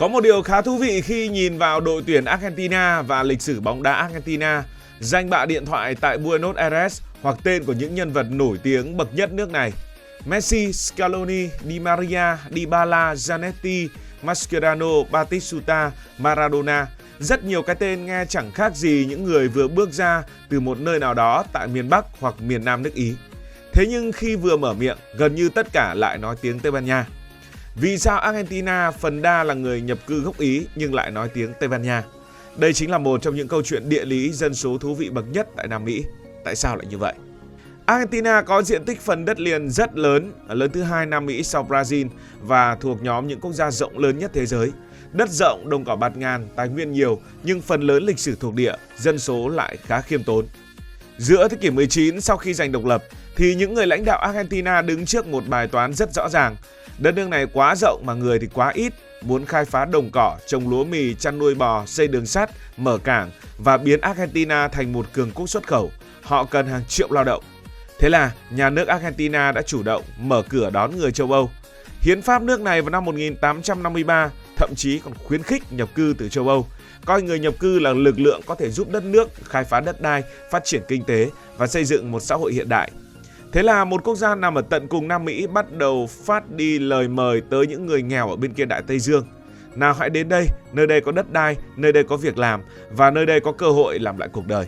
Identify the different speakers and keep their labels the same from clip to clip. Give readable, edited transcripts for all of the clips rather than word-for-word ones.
Speaker 1: Có một điều khá thú vị khi nhìn vào đội tuyển Argentina và lịch sử bóng đá Argentina, danh bạ điện thoại tại Buenos Aires hoặc tên của những nhân vật nổi tiếng bậc nhất nước này. Messi, Scaloni, Di Maria, Dybala, Zanetti, Mascherano, Batistuta, Maradona. Rất nhiều cái tên nghe chẳng khác gì những người vừa bước ra từ một nơi nào đó tại miền Bắc hoặc miền Nam nước Ý. Thế nhưng khi vừa mở miệng, gần như tất cả lại nói tiếng Tây Ban Nha. Vì sao Argentina phần đa là người nhập cư gốc Ý nhưng lại nói tiếng Tây Ban Nha? Đây chính là một trong những câu chuyện địa lý dân số thú vị bậc nhất tại Nam Mỹ. Tại sao lại như vậy? Argentina có diện tích phần đất liền rất lớn, lớn thứ hai Nam Mỹ sau Brazil và thuộc nhóm những quốc gia rộng lớn nhất thế giới. Đất rộng, đồng cỏ bạt ngàn, tài nguyên nhiều nhưng phần lớn lịch sử thuộc địa, dân số lại khá khiêm tốn. Giữa thế kỷ 19 sau khi giành độc lập thì những người lãnh đạo Argentina đứng trước một bài toán rất rõ ràng. Đất nước này quá rộng mà người thì quá ít, muốn khai phá đồng cỏ, trồng lúa mì, chăn nuôi bò, xây đường sắt, mở cảng và biến Argentina thành một cường quốc xuất khẩu. Họ cần hàng triệu lao động. Thế là nhà nước Argentina đã chủ động mở cửa đón người châu Âu. Hiến pháp nước này vào năm 1853 thậm chí còn khuyến khích nhập cư từ châu Âu, coi người nhập cư là lực lượng có thể giúp đất nước khai phá đất đai, phát triển kinh tế và xây dựng một xã hội hiện đại. Thế là một quốc gia nằm ở tận cùng Nam Mỹ bắt đầu phát đi lời mời tới những người nghèo ở bên kia Đại Tây Dương. Nào hãy đến đây, nơi đây có đất đai, nơi đây có việc làm và nơi đây có cơ hội làm lại cuộc đời.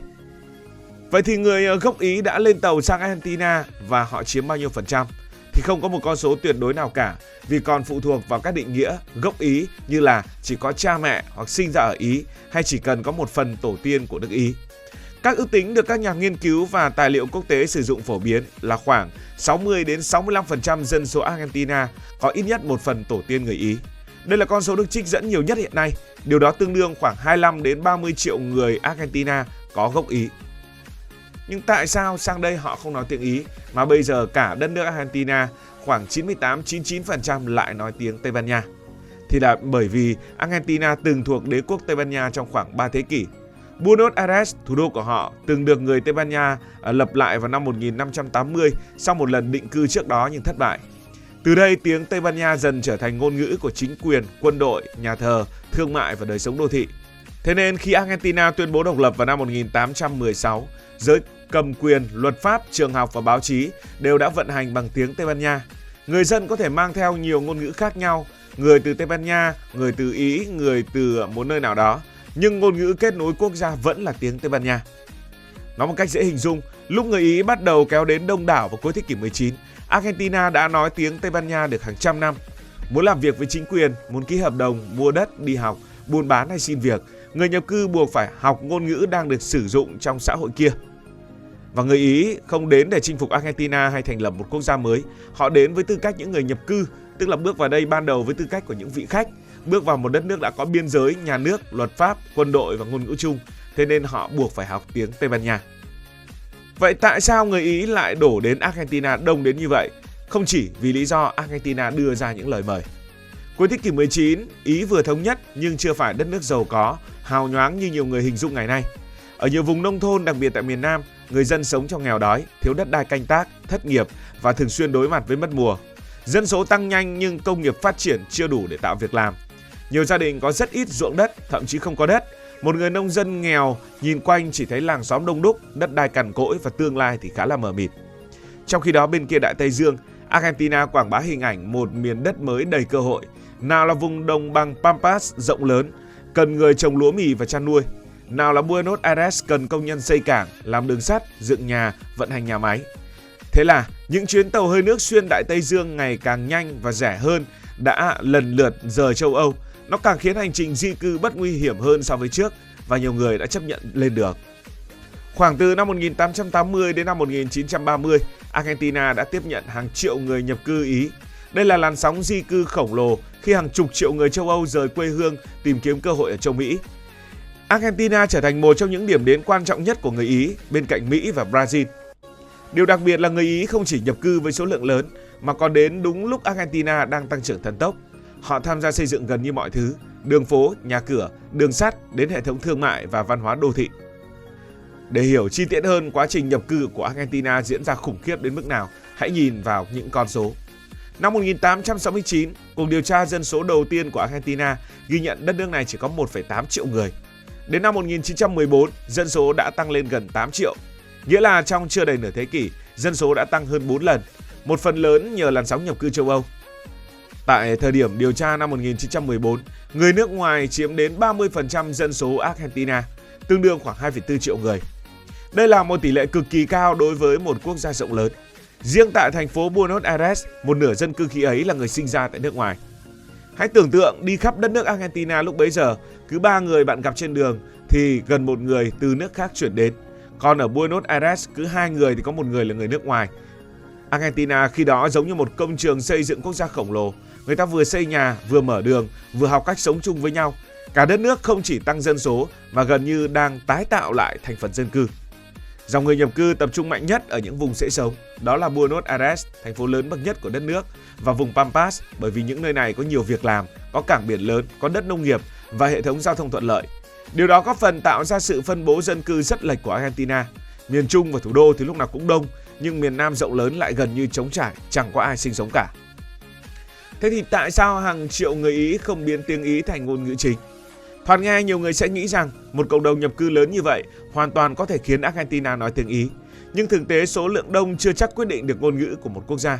Speaker 1: Vậy thì người gốc Ý đã lên tàu sang Argentina và họ chiếm bao nhiêu phần trăm? Thì không có một con số tuyệt đối nào cả, vì còn phụ thuộc vào các định nghĩa gốc Ý như là chỉ có cha mẹ hoặc sinh ra ở Ý hay chỉ cần có một phần tổ tiên của nước Ý. Các ước tính được các nhà nghiên cứu và tài liệu quốc tế sử dụng phổ biến là khoảng 60 đến 65% dân số Argentina có ít nhất một phần tổ tiên người Ý. Đây là con số được trích dẫn nhiều nhất hiện nay. Điều đó tương đương khoảng 25 đến 30 triệu người Argentina có gốc Ý. Nhưng tại sao sang đây họ không nói tiếng Ý mà bây giờ cả đất nước Argentina khoảng 98-99% lại nói tiếng Tây Ban Nha? Thì là bởi vì Argentina từng thuộc đế quốc Tây Ban Nha trong khoảng 3 thế kỷ. Buenos Aires, thủ đô của họ, từng được người Tây Ban Nha lập lại vào năm 1580 sau một lần định cư trước đó nhưng thất bại. Từ đây tiếng Tây Ban Nha dần trở thành ngôn ngữ của chính quyền, quân đội, nhà thờ, thương mại và đời sống đô thị. Thế nên khi Argentina tuyên bố độc lập vào năm 1816, giới cầm quyền, luật pháp, trường học và báo chí đều đã vận hành bằng tiếng Tây Ban Nha. Người dân có thể mang theo nhiều ngôn ngữ khác nhau, người từ Tây Ban Nha, người từ Ý, người từ một nơi nào đó, nhưng ngôn ngữ kết nối quốc gia vẫn là tiếng Tây Ban Nha. Nói một cách dễ hình dung, lúc người Ý bắt đầu kéo đến đông đảo vào cuối thế kỷ 19, Argentina đã nói tiếng Tây Ban Nha được hàng trăm năm. Muốn làm việc với chính quyền, muốn ký hợp đồng, mua đất, đi học, buôn bán hay xin việc, người nhập cư buộc phải học ngôn ngữ đang được sử dụng trong xã hội kia. Và người Ý không đến để chinh phục Argentina hay thành lập một quốc gia mới. Họ đến với tư cách những người nhập cư, tức là bước vào đây ban đầu với tư cách của những vị khách, bước vào một đất nước đã có biên giới, nhà nước, luật pháp, quân đội và ngôn ngữ chung. Thế nên họ buộc phải học tiếng Tây Ban Nha. Vậy tại sao người Ý lại đổ đến Argentina đông đến như vậy? Không chỉ vì lý do Argentina đưa ra những lời mời. Cuối thế kỷ 19, Ý vừa thống nhất nhưng chưa phải đất nước giàu có, hào nhoáng như nhiều người hình dung ngày nay. Ở nhiều vùng nông thôn, đặc biệt tại miền Nam, người dân sống trong nghèo đói, thiếu đất đai canh tác, thất nghiệp và thường xuyên đối mặt với mất mùa. Dân số tăng nhanh nhưng công nghiệp phát triển chưa đủ để tạo việc làm. Nhiều gia đình có rất ít ruộng đất, thậm chí không có đất. Một người nông dân nghèo nhìn quanh chỉ thấy làng xóm đông đúc, đất đai cằn cỗi và tương lai thì khá là mờ mịt. Trong khi đó bên kia Đại Tây Dương, Argentina quảng bá hình ảnh một miền đất mới đầy cơ hội. Nào là vùng đồng bằng Pampas rộng lớn, cần người trồng lúa mì và chăn nuôi. Nào là Buenos Aires cần công nhân xây cảng, làm đường sắt, dựng nhà, vận hành nhà máy. Thế là những chuyến tàu hơi nước xuyên Đại Tây Dương ngày càng nhanh và rẻ hơn đã lần lượt rời châu Âu. Nó càng khiến hành trình di cư bất nguy hiểm hơn so với trước và nhiều người đã chấp nhận lên đường. Khoảng từ năm 1880 đến năm 1930, Argentina đã tiếp nhận hàng triệu người nhập cư Ý. Đây là làn sóng di cư khổng lồ khi hàng chục triệu người châu Âu rời quê hương tìm kiếm cơ hội ở châu Mỹ. Argentina trở thành một trong những điểm đến quan trọng nhất của người Ý bên cạnh Mỹ và Brazil. Điều đặc biệt là người Ý không chỉ nhập cư với số lượng lớn mà còn đến đúng lúc Argentina đang tăng trưởng thần tốc. Họ tham gia xây dựng gần như mọi thứ, đường phố, nhà cửa, đường sắt đến hệ thống thương mại và văn hóa đô thị. Để hiểu chi tiết hơn quá trình nhập cư của Argentina diễn ra khủng khiếp đến mức nào, hãy nhìn vào những con số. Năm 1869, cuộc điều tra dân số đầu tiên của Argentina ghi nhận đất nước này chỉ có 1,8 triệu người. Đến năm 1914, dân số đã tăng lên gần 8 triệu. Nghĩa là trong chưa đầy nửa thế kỷ, dân số đã tăng hơn 4 lần, một phần lớn nhờ làn sóng nhập cư châu Âu. Tại thời điểm điều tra năm 1914, người nước ngoài chiếm đến 30% dân số Argentina, tương đương khoảng 2,4 triệu người. Đây là một tỷ lệ cực kỳ cao đối với một quốc gia rộng lớn. Riêng tại thành phố Buenos Aires, một nửa dân cư khi ấy là người sinh ra tại nước ngoài. Hãy tưởng tượng đi khắp đất nước Argentina lúc bấy giờ, cứ 3 người bạn gặp trên đường thì gần một người từ nước khác chuyển đến. Còn ở Buenos Aires, cứ 2 người thì có một người là người nước ngoài. Argentina khi đó giống như một công trường xây dựng quốc gia khổng lồ. Người ta vừa xây nhà, vừa mở đường, vừa học cách sống chung với nhau. Cả đất nước không chỉ tăng dân số mà gần như đang tái tạo lại thành phần dân cư. Dòng người nhập cư tập trung mạnh nhất ở những vùng dễ sống, đó là Buenos Aires, thành phố lớn bậc nhất của đất nước, và vùng Pampas, bởi vì những nơi này có nhiều việc làm, có cảng biển lớn, có đất nông nghiệp và hệ thống giao thông thuận lợi. Điều đó góp phần tạo ra sự phân bố dân cư rất lệch của Argentina. Miền Trung và thủ đô thì lúc nào cũng đông, nhưng miền Nam rộng lớn lại gần như trống trải, chẳng có ai sinh sống cả. Thế thì tại sao hàng triệu người Ý không biến tiếng Ý thành ngôn ngữ chính? Thoạt nghe nhiều người sẽ nghĩ rằng một cộng đồng nhập cư lớn như vậy hoàn toàn có thể khiến Argentina nói tiếng Ý. Nhưng thực tế số lượng đông chưa chắc quyết định được ngôn ngữ của một quốc gia.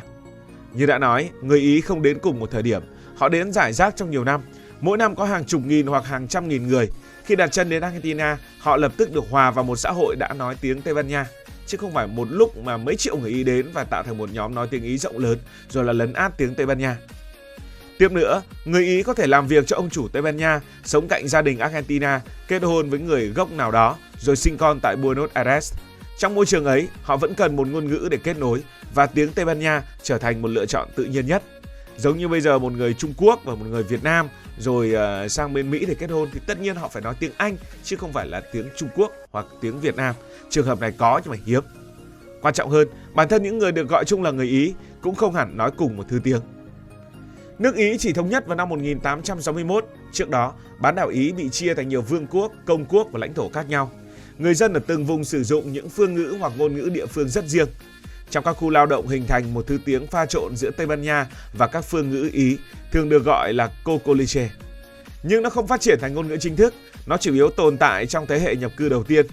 Speaker 1: Như đã nói, người Ý không đến cùng một thời điểm. Họ đến rải rác trong nhiều năm. Mỗi năm có hàng chục nghìn hoặc hàng trăm nghìn người. Khi đặt chân đến Argentina, họ lập tức được hòa vào một xã hội đã nói tiếng Tây Ban Nha. Chứ không phải một lúc mà mấy triệu người Ý đến và tạo thành một nhóm nói tiếng Ý rộng lớn rồi là lấn át tiếng Tây Ban Nha. Tiếp nữa, người Ý có thể làm việc cho ông chủ Tây Ban Nha, sống cạnh gia đình Argentina, kết hôn với người gốc nào đó, rồi sinh con tại Buenos Aires. Trong môi trường ấy, họ vẫn cần một ngôn ngữ để kết nối và tiếng Tây Ban Nha trở thành một lựa chọn tự nhiên nhất. Giống như bây giờ một người Trung Quốc và một người Việt Nam rồi sang bên Mỹ để kết hôn thì tất nhiên họ phải nói tiếng Anh chứ không phải là tiếng Trung Quốc hoặc tiếng Việt Nam. Trường hợp này có nhưng mà hiếm. Quan trọng hơn, bản thân những người được gọi chung là người Ý cũng không hẳn nói cùng một thứ tiếng. Nước Ý chỉ thống nhất vào năm 1861, trước đó bán đảo Ý bị chia thành nhiều vương quốc, công quốc và lãnh thổ khác nhau. Người dân ở từng vùng sử dụng những phương ngữ hoặc ngôn ngữ địa phương rất riêng. Trong các khu lao động hình thành một thứ tiếng pha trộn giữa Tây Ban Nha và các phương ngữ Ý, thường được gọi là Cocoliche. Nhưng nó không phát triển thành ngôn ngữ chính thức, nó chủ yếu tồn tại trong thế hệ nhập cư đầu tiên.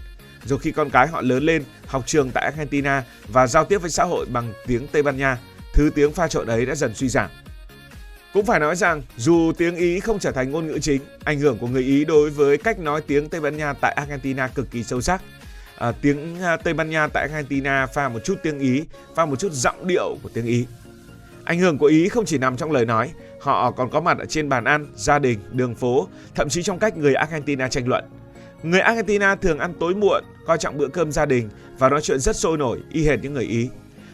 Speaker 1: Rồi khi con cái họ lớn lên, học trường tại Argentina và giao tiếp với xã hội bằng tiếng Tây Ban Nha, thứ tiếng pha trộn ấy đã dần suy giảm. Cũng phải nói rằng, dù tiếng Ý không trở thành ngôn ngữ chính, ảnh hưởng của người Ý đối với cách nói tiếng Tây Ban Nha tại Argentina cực kỳ sâu sắc. Tiếng Tây Ban Nha tại Argentina pha một chút tiếng Ý, pha một chút giọng điệu của tiếng Ý. Ảnh hưởng của Ý không chỉ nằm trong lời nói, họ còn có mặt ở trên bàn ăn, gia đình, đường phố, thậm chí trong cách người Argentina tranh luận. Người Argentina thường ăn tối muộn, coi trọng bữa cơm gia đình và nói chuyện rất sôi nổi, y hệt những người Ý.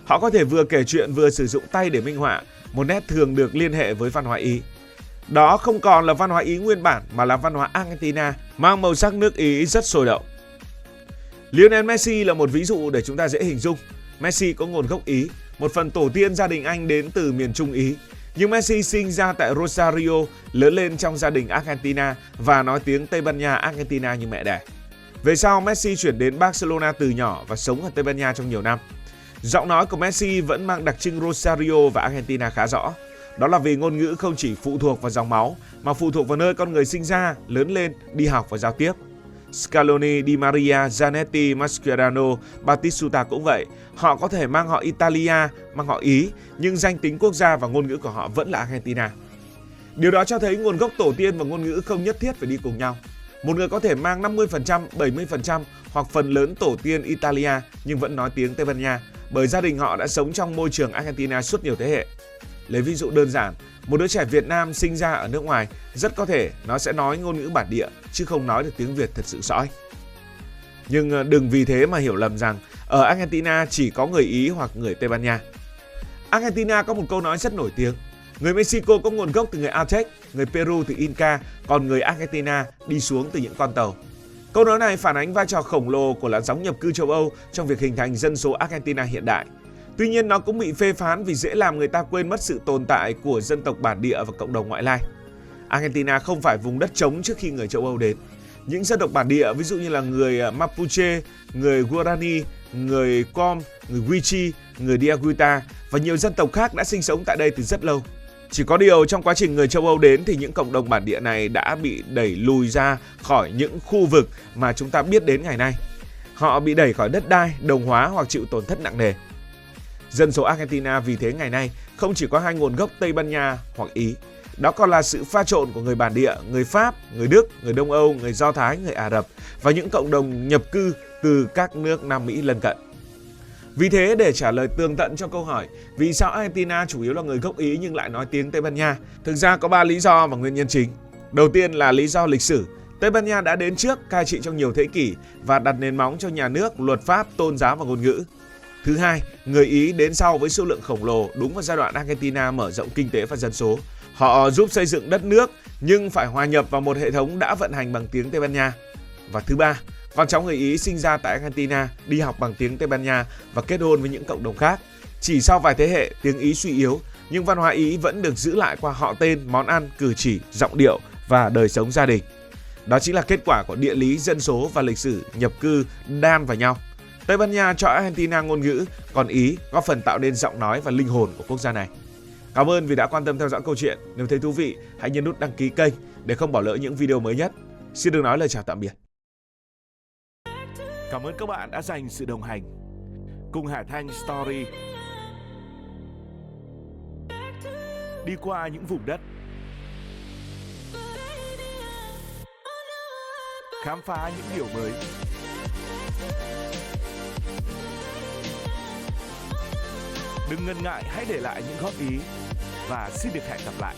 Speaker 1: Họ có thể vừa kể chuyện vừa sử dụng tay để minh họa, một nét thường được liên hệ với văn hóa Ý. Đó không còn là văn hóa Ý nguyên bản mà là văn hóa Argentina, mang màu sắc nước Ý rất sôi động. Lionel Messi là một ví dụ để chúng ta dễ hình dung. Messi có nguồn gốc Ý, một phần tổ tiên gia đình anh đến từ miền Trung Ý. Nhưng Messi sinh ra tại Rosario, lớn lên trong gia đình Argentina và nói tiếng Tây Ban Nha Argentina như mẹ đẻ. Về sau, Messi chuyển đến Barcelona từ nhỏ và sống ở Tây Ban Nha trong nhiều năm. Giọng nói của Messi vẫn mang đặc trưng Rosario và Argentina khá rõ. Đó là vì ngôn ngữ không chỉ phụ thuộc vào dòng máu, mà phụ thuộc vào nơi con người sinh ra, lớn lên, đi học và giao tiếp. Scaloni, Di Maria, Zanetti, Mascherano, Batistuta cũng vậy. Họ có thể mang họ Italia, mang họ Ý, nhưng danh tính quốc gia và ngôn ngữ của họ vẫn là Argentina. Điều đó cho thấy nguồn gốc tổ tiên và ngôn ngữ không nhất thiết phải đi cùng nhau. Một người có thể mang 50%, 70% hoặc phần lớn tổ tiên Italia nhưng vẫn nói tiếng Tây Ban Nha bởi gia đình họ đã sống trong môi trường Argentina suốt nhiều thế hệ. Lấy ví dụ đơn giản, một đứa trẻ Việt Nam sinh ra ở nước ngoài rất có thể nó sẽ nói ngôn ngữ bản địa chứ không nói được tiếng Việt thật sự sõi. Nhưng đừng vì thế mà hiểu lầm rằng ở Argentina chỉ có người Ý hoặc người Tây Ban Nha. Argentina có một câu nói rất nổi tiếng. Người Mexico có nguồn gốc từ người Aztec, người Peru từ Inca, còn người Argentina đi xuống từ những con tàu. Câu nói này phản ánh vai trò khổng lồ của làn sóng nhập cư châu Âu trong việc hình thành dân số Argentina hiện đại. Tuy nhiên nó cũng bị phê phán vì dễ làm người ta quên mất sự tồn tại của dân tộc bản địa và cộng đồng ngoại lai. Argentina không phải vùng đất trống trước khi người châu Âu đến. Những dân tộc bản địa ví dụ như là người Mapuche, người Guarani, người Com, người Wichi, người Diaguita và nhiều dân tộc khác đã sinh sống tại đây từ rất lâu. Chỉ có điều trong quá trình người châu Âu đến thì những cộng đồng bản địa này đã bị đẩy lùi ra khỏi những khu vực mà chúng ta biết đến ngày nay. Họ bị đẩy khỏi đất đai, đồng hóa hoặc chịu tổn thất nặng nề. Dân số Argentina vì thế ngày nay không chỉ có hai nguồn gốc Tây Ban Nha hoặc Ý, đó còn là sự pha trộn của người bản địa, người Pháp, người Đức, người Đông Âu, người Do Thái, người Ả Rập và những cộng đồng nhập cư từ các nước Nam Mỹ lân cận. Vì thế, để trả lời tường tận cho câu hỏi vì sao Argentina chủ yếu là người gốc Ý nhưng lại nói tiếng Tây Ban Nha, thực ra có 3 lý do và nguyên nhân chính. Đầu tiên là lý do lịch sử. Tây Ban Nha đã đến trước, cai trị trong nhiều thế kỷ và đặt nền móng cho nhà nước, luật pháp, tôn giáo và ngôn ngữ. Thứ hai, người Ý đến sau với số lượng khổng lồ đúng vào giai đoạn Argentina mở rộng kinh tế và dân số. Họ giúp xây dựng đất nước nhưng phải hòa nhập vào một hệ thống đã vận hành bằng tiếng Tây Ban Nha. Và thứ ba, con cháu người Ý sinh ra tại Argentina đi học bằng tiếng Tây Ban Nha và kết hôn với những cộng đồng khác. Chỉ sau vài thế hệ, tiếng Ý suy yếu, nhưng văn hóa Ý vẫn được giữ lại qua họ tên, món ăn, cử chỉ, giọng điệu và đời sống gia đình. Đó chính là kết quả của địa lý, dân số và lịch sử nhập cư đan vào nhau. Tây Ban Nha cho Argentina ngôn ngữ, còn Ý góp phần tạo nên giọng nói và linh hồn của quốc gia này. Cảm ơn vì đã quan tâm theo dõi câu chuyện. Nếu thấy thú vị, hãy nhấn nút đăng ký kênh để không bỏ lỡ những video mới nhất. Xin được nói lời chào tạm biệt.
Speaker 2: Cảm ơn các bạn đã dành sự đồng hành cùng Hải Thanh Story đi qua những vùng đất, khám phá những điều mới. Đừng ngần ngại, hãy để lại những góp ý và xin được hẹn gặp lại.